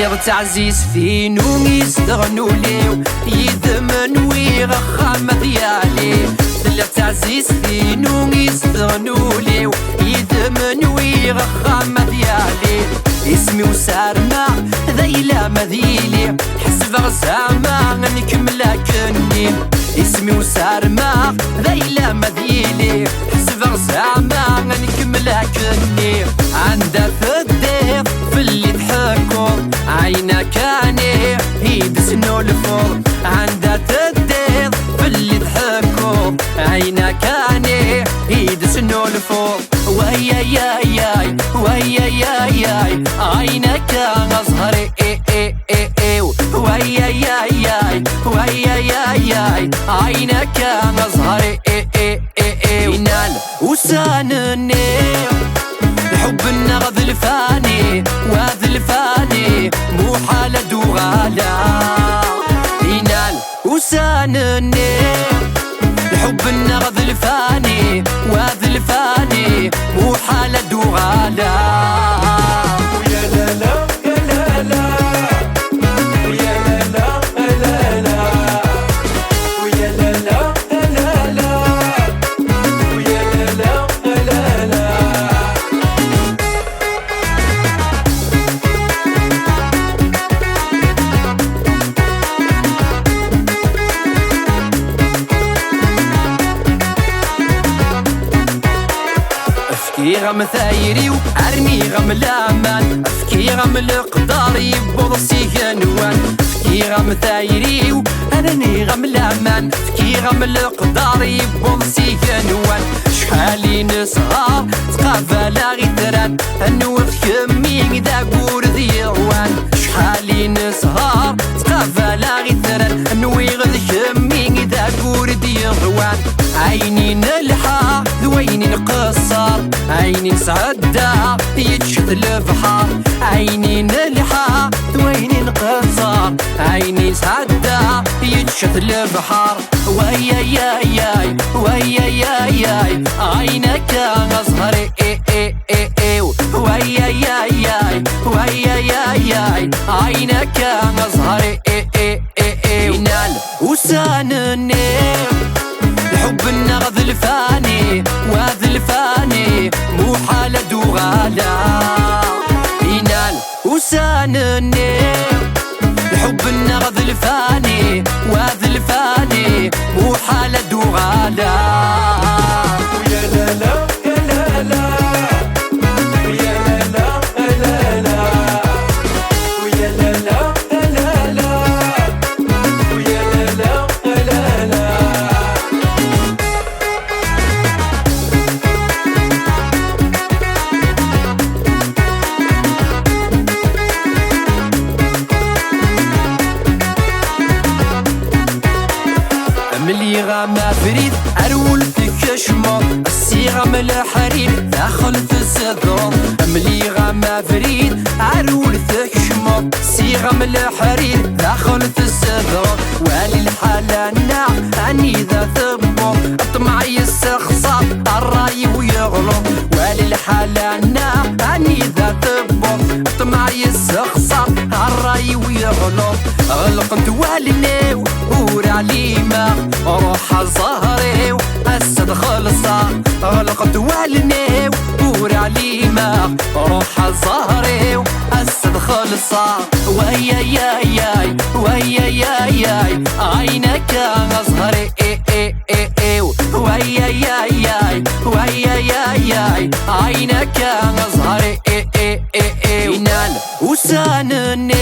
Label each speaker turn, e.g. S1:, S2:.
S1: اللي تعزيز فينو يستغنوا ليو يذمن ويرخم ديالي اللي تعزيز فينو يستغنوا ليو يذمن ويرخم ديالي اسمي وسارنا ذيلا مذيلي حسب غزامة نكمل كني اسمي وسارما ذيلا مذيلي حسب غزامة نكمل كني عندها الضيف في اللي تحكم عينا كاني يدسنو الفوق عندها الضيف في اللي تحكم عينا كاني يدسنو الفوق ويا يا يا ويا يا يا عينك أزهري ويا يا يا ويا يا يا عينك أزهري ينال وسانني الحب النغذ الفاني وهذا الفاني مو حالة دوغالا ينال وسانني الحب النغذ الفاني وهذا الفاني مو حالة دوغالا
S2: ويا لا لا يا لا لا ويا لا لا لا لا ويا لا لا لا لا ويا لا لا لا لا
S1: افكي غم ثايري وارمي غم الامان افكي غم القدار يبوض سيغنوان افكي غم ثايري وارمي غم الامان افكي غم القدار يبوض سيغنوان شحالي نصغار تقابل غيتران انوث كمي ذا قور ذيوان شحالي نصغار تقابل غيتران انوث كمي ذا قور ذيوان عيني نلحى ذويني نقصر عيني نسعدى يتشد البحر عيني نلحى ذويني نقصر عيني نسعدى يتشد البحر ويا يا يا ويا يا يا عينك أزهري ويا يا يا ويا يا يا عينك أزهري ينال وسانني الحب النغذ الفاني وهذا الفاني مو حالة دوغالا ينال وسانني الحب النغذ الفاني وهذا الفاني مو حالة دوغالا
S2: ويا لا لا يا لا لا ويا لا لا لا لا ويا لا لا لا لا ويا لا لا لا لا
S1: ملي غاما فريد أرول فيك شمر الصيغة من الحرير داخل في الصدر ملي غاما فريد أرول فيك شمر الصيغة من الحرير داخل في الصدر والي الحالنا أني ذا ثبر الطمع يستخسر الراي ويغلط والي الحالنا أني ذا ثبر الطمع يستخسر الراي ويغلط غلقت والني ورا عليمة روح زهري أسد خلصة غلقت والني ورا عليمة روح زهري أسد خلصة ويا يا يا ويا يا يا عينك أزهري ويا يا يا ويا يا يا عينك أزهري ينال وسانني